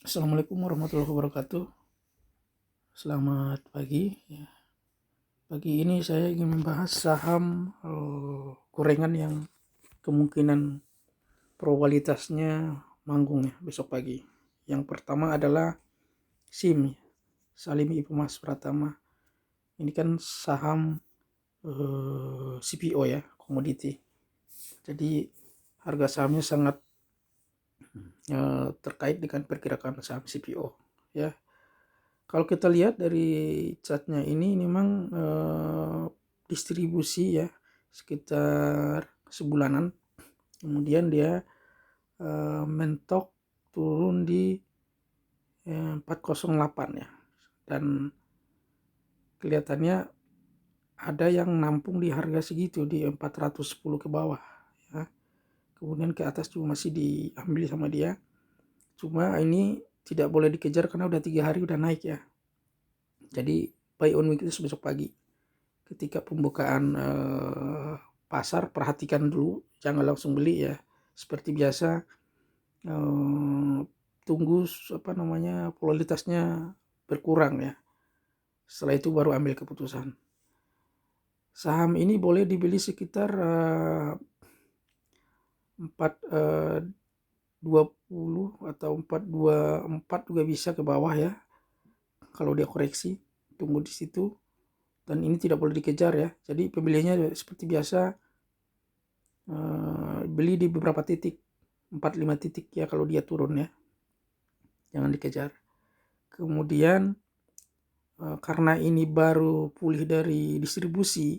Assalamualaikum warahmatullahi wabarakatuh. Selamat pagi. Pagi ini saya ingin membahas saham gorengan yang kemungkinan probabilitasnya manggung ya besok pagi. Yang pertama adalah SIM, Salim Ibu Mas Pratama. Ini kan saham CPO ya, komoditi. Jadi harga sahamnya sangat terkait dengan pergerakan saham CPO ya. Kalau kita lihat dari chartnya ini memang distribusi ya sekitar sebulanan, kemudian dia mentok turun di 408 ya, dan kelihatannya ada yang nampung di harga segitu di 410 ke bawah ya. Kemudian ke atas juga masih diambil sama dia, cuma ini tidak boleh dikejar karena udah 3 hari udah naik ya. Jadi buy on weakness besok pagi. Ketika pembukaan pasar, perhatikan dulu, jangan langsung beli ya. Seperti biasa, tunggu volatilitasnya berkurang ya. Setelah itu baru ambil keputusan. Saham ini boleh dibeli sekitar 420 atau 424 juga bisa ke bawah ya. Kalau dia koreksi, tunggu di situ. Dan ini tidak boleh dikejar ya. Jadi pembeliannya seperti biasa, beli di beberapa titik, 4-5 titik ya kalau dia turun ya, jangan dikejar. Kemudian karena ini baru pulih dari distribusi,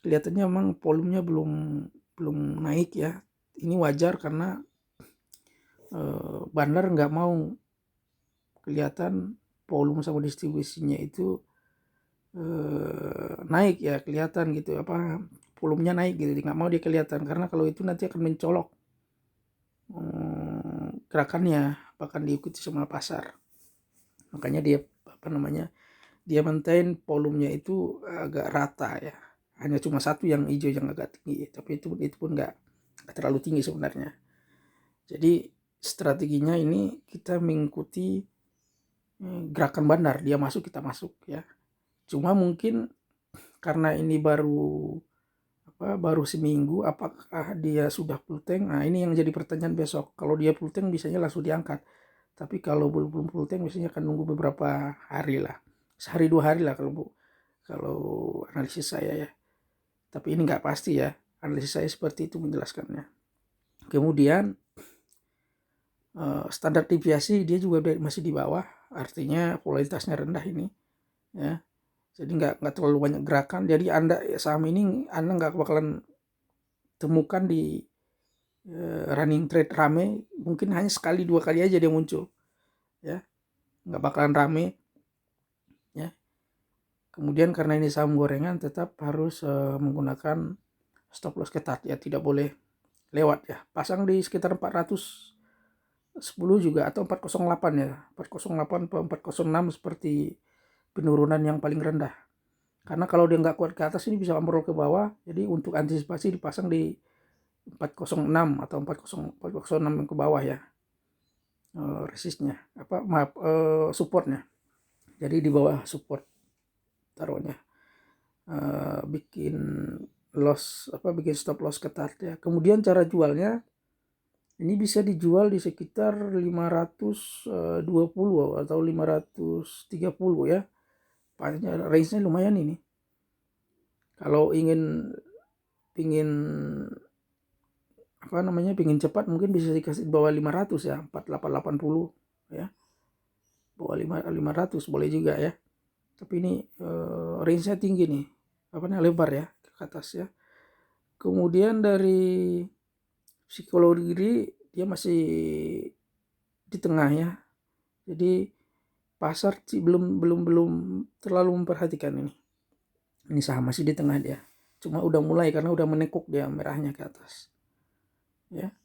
kelihatannya memang volumenya belum naik ya. Ini wajar karena bandar nggak mau kelihatan volume sama distribusinya itu naik ya, kelihatan gitu volumenya naik gitu, nggak mau dia kelihatan karena kalau itu nanti akan mencolok gerakannya, bahkan diikuti sama pasar. Makanya dia dia maintain volumenya itu agak rata ya, hanya cuma satu yang hijau yang agak tinggi, tapi itu pun nggak terlalu tinggi sebenarnya. Jadi strateginya ini kita mengikuti gerakan bandar, dia masuk kita masuk ya. Cuma mungkin karena ini baru seminggu, apakah dia sudah full tank? Nah ini yang jadi pertanyaan besok. Kalau dia full tank biasanya langsung diangkat, tapi kalau belum full tank biasanya akan nunggu beberapa hari lah, sehari 2 hari lah kalau analisis saya ya. Tapi ini nggak pasti ya, analisis saya seperti itu menjelaskannya. Kemudian standar deviasi dia juga masih di bawah, artinya volatilitasnya rendah ini ya. Jadi nggak terlalu banyak gerakan. Jadi saham ini Anda nggak bakalan temukan di running trade rame, mungkin hanya sekali 2 kali aja dia muncul ya, nggak bakalan rame ya. Kemudian karena ini saham gorengan, tetap harus menggunakan stop loss ketat ya, tidak boleh lewat ya. Pasang di sekitar 410 juga atau 408 ya, 408 atau 406 seperti penurunan yang paling rendah. Karena kalau dia nggak kuat ke atas ini bisa ambrol ke bawah. Jadi untuk antisipasi dipasang di 406 atau 406 yang ke bawah ya, resistnya supportnya. Jadi di bawah support taruhnya, bikin stop loss ketat ya. Kemudian cara jualnya ini bisa dijual di sekitar 520 atau 530 ya. Range-nya lumayan ini. Kalau pingin cepat mungkin bisa dikasih bawah 500 ya, 4880 ya. Bawah 500 boleh juga ya. Tapi ini range-nya tinggi nih. Lebar ya ke atas ya. Kemudian dari psikologi dia masih di tengah ya. Jadi pasar sih belum terlalu memperhatikan ini. Ini saham masih di tengah dia. Cuma udah mulai karena udah menekuk dia merahnya ke atas. Ya.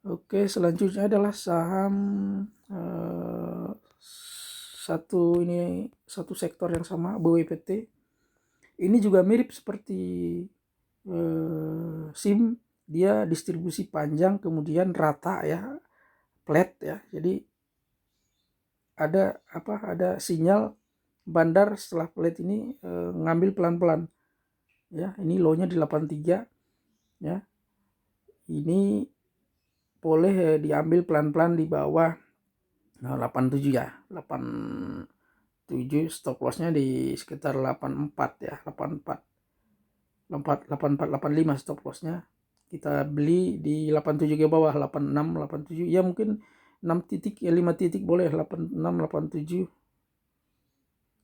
Oke, selanjutnya adalah saham satu sektor yang sama, BWPT. Ini juga mirip seperti SIM, dia distribusi panjang kemudian rata ya, flat ya. Jadi ada sinyal bandar setelah flat ini ngambil pelan-pelan ya. Ini low-nya di 83 ya. Ini boleh diambil pelan-pelan di bawah 87 ya. 87 stop loss-nya di sekitar 84 ya, 85 stop loss-nya. Kita beli di 87 ke bawah, 86, 87 ya, mungkin 6 titik ya, 5 titik boleh, 86, 87,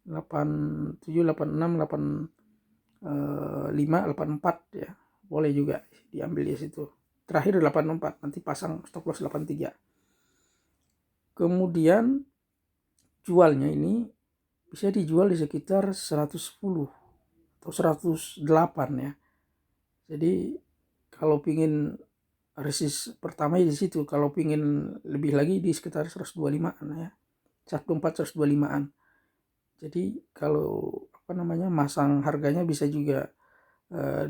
87, 86, 85, 84 ya. Boleh juga diambil di situ. Terakhir 84, nanti pasang stop loss 83. Kemudian jualnya ini bisa dijual di sekitar 110 atau 108 ya. Jadi kalau pingin resist pertama di situ, kalau pingin lebih lagi di sekitar 125-an ya. 14 125-an. Jadi kalau masang harganya bisa juga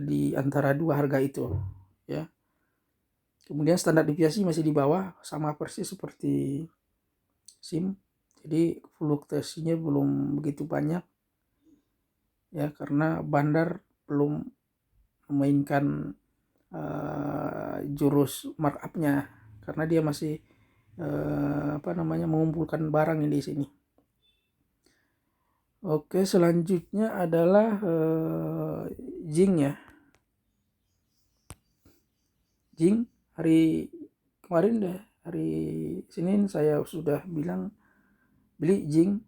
di antara dua harga itu ya. Kemudian standar deviasi masih di bawah, sama persis seperti SIM. Jadi fluktuasinya belum begitu banyak ya, karena bandar belum memainkan jurus markup-nya, karena dia masih mengumpulkan barang ini di sini. Oke, selanjutnya adalah Jing ya. Jing hari kemarin deh, hari Senin saya sudah bilang beli Jing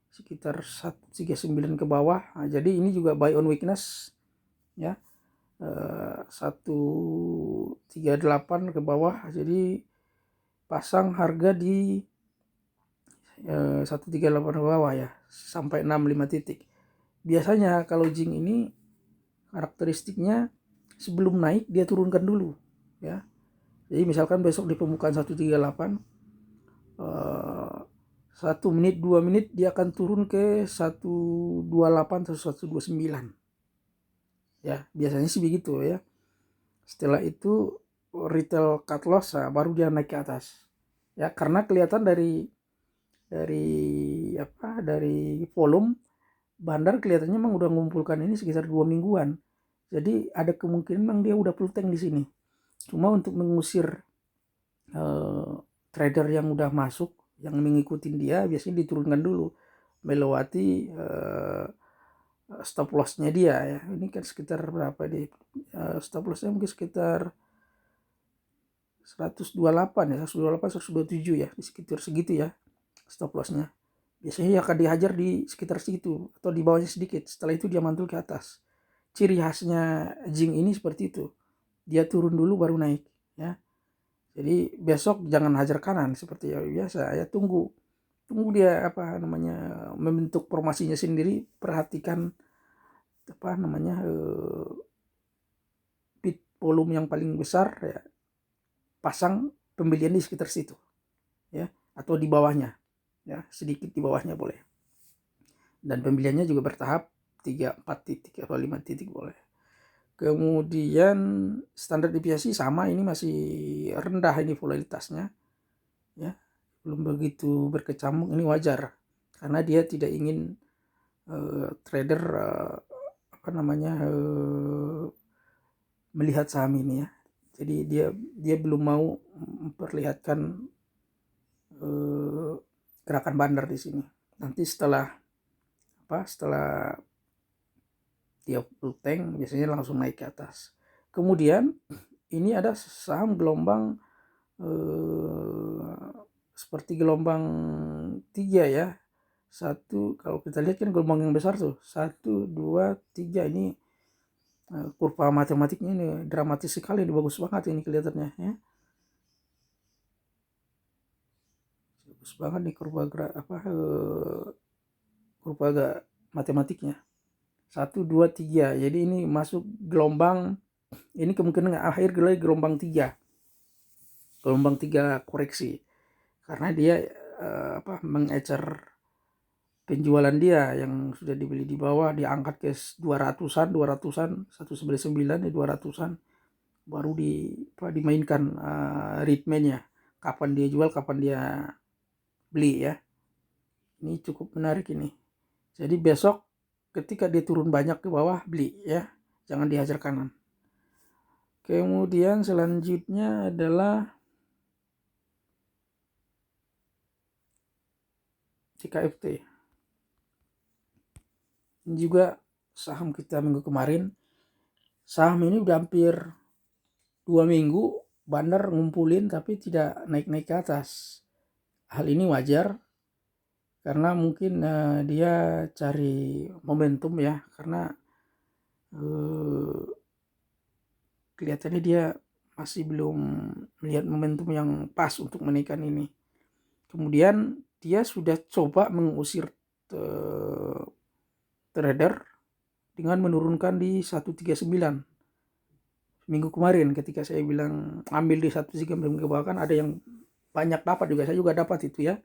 sekitar 139 ke bawah. Nah, jadi ini juga buy on weakness ya. 138 ke bawah, jadi pasang harga di 138 ke bawah ya, sampai 65 titik. Biasanya kalau Jing ini karakteristiknya sebelum naik dia turunkan dulu ya. Jadi misalkan besok di pembukaan 138, 1 menit 2 menit dia akan turun ke 128 atau 129 ya, biasanya sih begitu ya. Setelah itu retail cut loss, baru dia naik ke atas ya, karena kelihatan dari volume bandar kelihatannya memang udah mengumpulkan ini sekitar 2 mingguan. Jadi ada kemungkinan memang dia udah full tank di sini. Cuma untuk mengusir trader yang udah masuk, yang mengikuti dia, biasanya diturunkan dulu melewati stop loss-nya dia ya. Ini kan sekitar berapa deh? Stop loss-nya mungkin sekitar 128 ya, 128, 127 ya, di sekitar segitu ya stop loss-nya. Biasanya akan dihajar di sekitar situ atau di bawahnya sedikit. Setelah itu dia mantul ke atas. Ciri khasnya Jing ini seperti itu. Dia turun dulu baru naik ya. Jadi besok jangan hajar kanan seperti biasa ya, tunggu dia membentuk formasinya sendiri. Perhatikan bid volume yang paling besar ya, pasang pembelian di sekitar situ ya, atau di bawahnya ya, sedikit di bawahnya boleh. Dan pembeliannya juga bertahap, 3, 4 titik atau 5 titik boleh. Kemudian standar deviasi sama, ini masih rendah ini volatilitasnya ya, belum begitu berkecamuk. Ini wajar karena dia tidak ingin trader melihat saham ini ya. Jadi dia belum mau memperlihatkan gerakan bandar di sini. Nanti setelah dia full tank biasanya langsung naik ke atas. Kemudian ini ada saham gelombang seperti gelombang 3 ya. Satu, kalau kita lihat kan gelombang yang besar tuh, 1, 2, 3, ini kurva matematiknya ini dramatis sekali, ini bagus banget ini kelihatannya ya. Bagus banget nih kurva matematiknya. 1, 2, 3. Jadi ini masuk gelombang, ini kemungkinan akhir gelombang 3. Gelombang 3 koreksi. Karena dia mengecer penjualan dia yang sudah dibeli di bawah, diangkat ke 200-an, 199 ya, 200-an, baru dimainkan ritmenya. kapan dia jual, kapan dia beli ya. Ini cukup menarik ini. Jadi besok ketika dia turun banyak ke bawah, beli ya, jangan dihajar kanan. Kemudian selanjutnya adalah CKFT. Ini juga saham kita minggu kemarin. Saham ini udah hampir 2 minggu bandar ngumpulin tapi tidak naik-naik ke atas. Hal ini wajar karena mungkin dia cari momentum ya, karena kelihatannya dia masih belum melihat momentum yang pas untuk menaikkan ini. Kemudian dia sudah coba mengusir trader dengan menurunkan di 139 minggu kemarin. Ketika saya bilang ambil di 139 ke bawah, kan ada yang banyak dapat juga, saya juga dapat itu ya,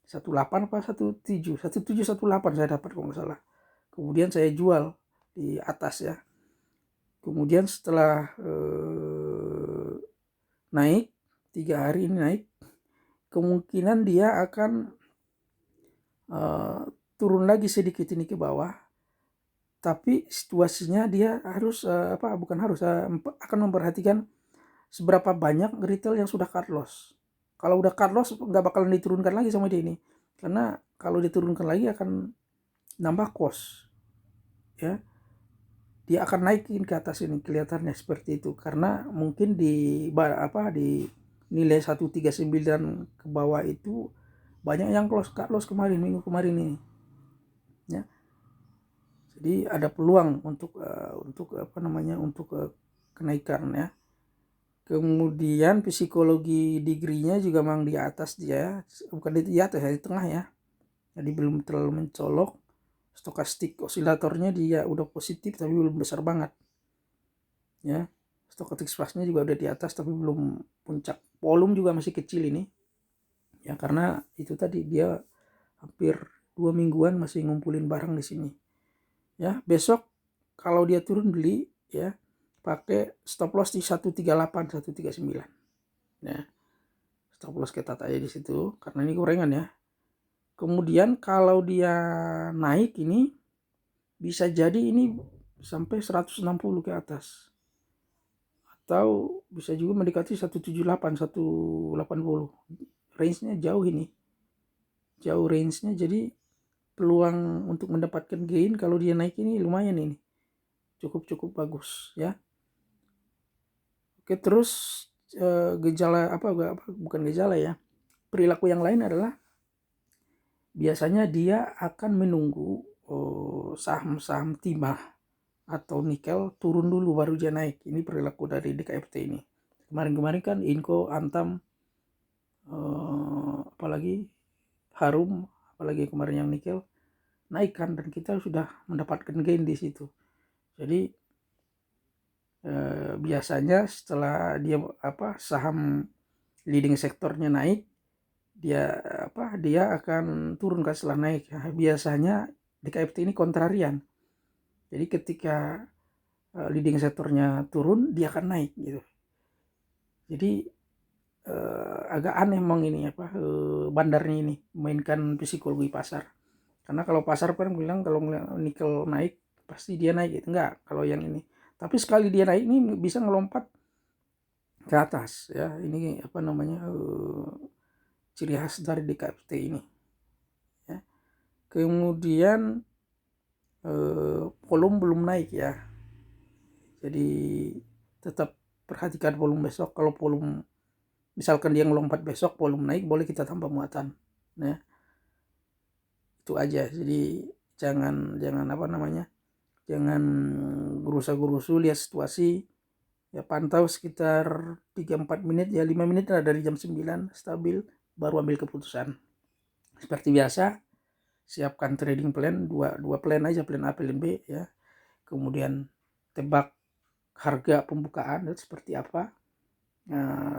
18 apa 17 18 saya dapat kalau nggak salah. Kemudian saya jual di atas ya. Kemudian setelah naik 3 hari ini naik, kemungkinan dia akan turun lagi sedikit ini ke bawah, tapi situasinya dia harus akan memperhatikan seberapa banyak retail yang sudah cut loss. Kalau udah cut loss nggak bakalan diturunkan lagi sama dia ini, karena kalau diturunkan lagi akan nambah cost ya. Dia akan naikin ke atas ini, kelihatannya seperti itu, karena mungkin di nilai 139 ke bawah itu banyak yang cut loss kemarin, minggu kemarin ini ya. Jadi ada peluang untuk kenaikan ya. Kemudian psikologi degree-nya juga memang di atas dia, bukan di atas ya, di tengah ya. Jadi belum terlalu mencolok. Stokastik osilatornya dia udah positif tapi belum besar banget ya. Stokastik fast-nya juga udah di atas tapi belum puncak. Volume juga masih kecil ini ya, karena itu tadi dia hampir 2 mingguan masih ngumpulin barang di sini ya. Besok kalau dia turun beli ya, pakai stop loss di 138 139 ya. Stop loss ketat aja di situ karena ini gorengan ya. Kemudian kalau dia naik ini bisa jadi ini sampai 160 ke atas, atau bisa juga mendekati 178 180. Range-nya jauh ini, jauh range-nya. Jadi peluang untuk mendapatkan gain kalau dia naik ini lumayan ini, cukup bagus ya. Oke, terus gejala bukan gejala ya, perilaku yang lain adalah biasanya dia akan menunggu saham-saham timah atau nikel turun dulu baru dia naik. Ini perilaku dari DKFT ini. Kemarin kan Inco, Antam, apalagi Harum, apalagi kemarin yang nikel naik kan, dan kita sudah mendapatkan gain di situ. Jadi biasanya setelah dia saham leading sektornya naik, dia akan turun kan setelah naik. Nah, biasanya DKFT ini kontrarian. Jadi ketika leading sektornya turun, dia akan naik gitu. Jadi agak aneh memang ini bandarnya ini mainkan psikologi pasar. Karena kalau pasar kan bilang kalau nikel naik pasti dia naik gitu. Enggak kalau yang ini. Tapi sekali dia naik ini bisa ngelompat ke atas ya. Ini ciri khas dari DKFT ini ya. Kemudian volume belum naik ya, jadi tetap perhatikan volume besok. Kalau volume misalkan dia ngelompat besok, volume naik, boleh kita tambah muatan ya. Itu aja. Jadi jangan jangan gerusa-gerusu, lihat situasi ya, pantau sekitar 3-4 menit ya, 5 menit lah dari jam 9 stabil, baru ambil keputusan. Seperti biasa, siapkan trading plan, dua plan aja, plan A, plan B ya. Kemudian tebak harga pembukaan dan seperti apa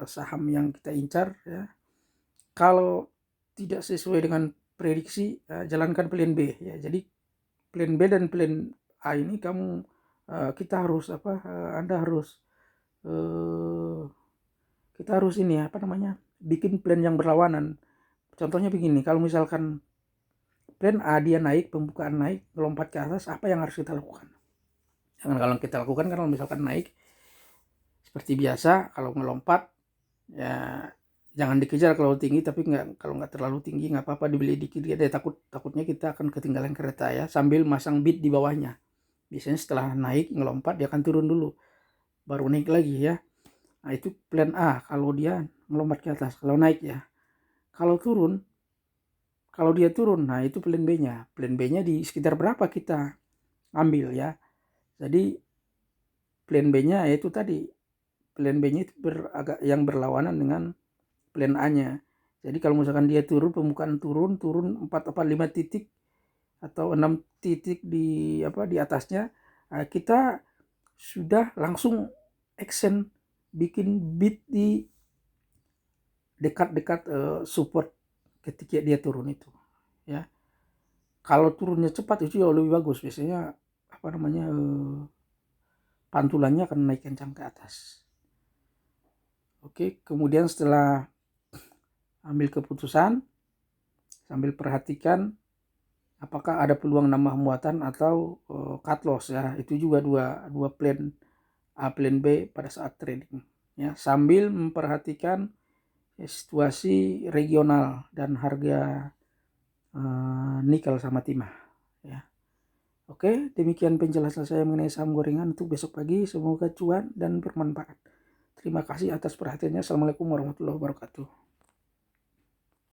saham yang kita incar ya. Kalau tidak sesuai dengan prediksi, jalankan plan B ya. Jadi plan B dan plan A ini kita harus kita harus ini bikin plan yang berlawanan. Contohnya begini, kalau misalkan plan A dia naik, pembukaan naik, melompat ke atas, apa yang harus kita lakukan? Jangan kalau kita lakukan, kalau misalkan naik seperti biasa, kalau ngelompat ya jangan dikejar kalau tinggi, tapi kalau nggak terlalu tinggi nggak apa-apa, dibeli dikit dia takutnya kita akan ketinggalan kereta ya, sambil masang beat di bawahnya. Biasanya setelah naik ngelompat dia akan turun dulu, baru naik lagi ya. Nah itu plan A kalau dia melompat ke atas. Kalau naik ya, kalau dia turun, nah itu plan B-nya. Plan B-nya di sekitar berapa kita ambil ya. Jadi plan B-nya yaitu tadi, plan B-nya itu agak yang berlawanan dengan plan A-nya. Jadi kalau misalkan dia turun, pembukaan turun 4 apa 5 titik atau 6 titik di atasnya, kita sudah langsung action bikin beat di dekat-dekat support ketika dia turun itu ya. Kalau turunnya cepat itu jauh lebih bagus, biasanya pantulannya akan naik kencang ke atas. Oke, kemudian setelah ambil keputusan sambil perhatikan apakah ada peluang nambah muatan atau cut loss ya. Itu juga dua plan A plan B pada saat trading ya, sambil memperhatikan situasi regional dan harga nikel sama timah ya. Oke, demikian penjelasan saya mengenai saham gorengan untuk besok pagi. Semoga cuan dan bermanfaat. Terima kasih atas perhatiannya. Assalamualaikum warahmatullahi wabarakatuh.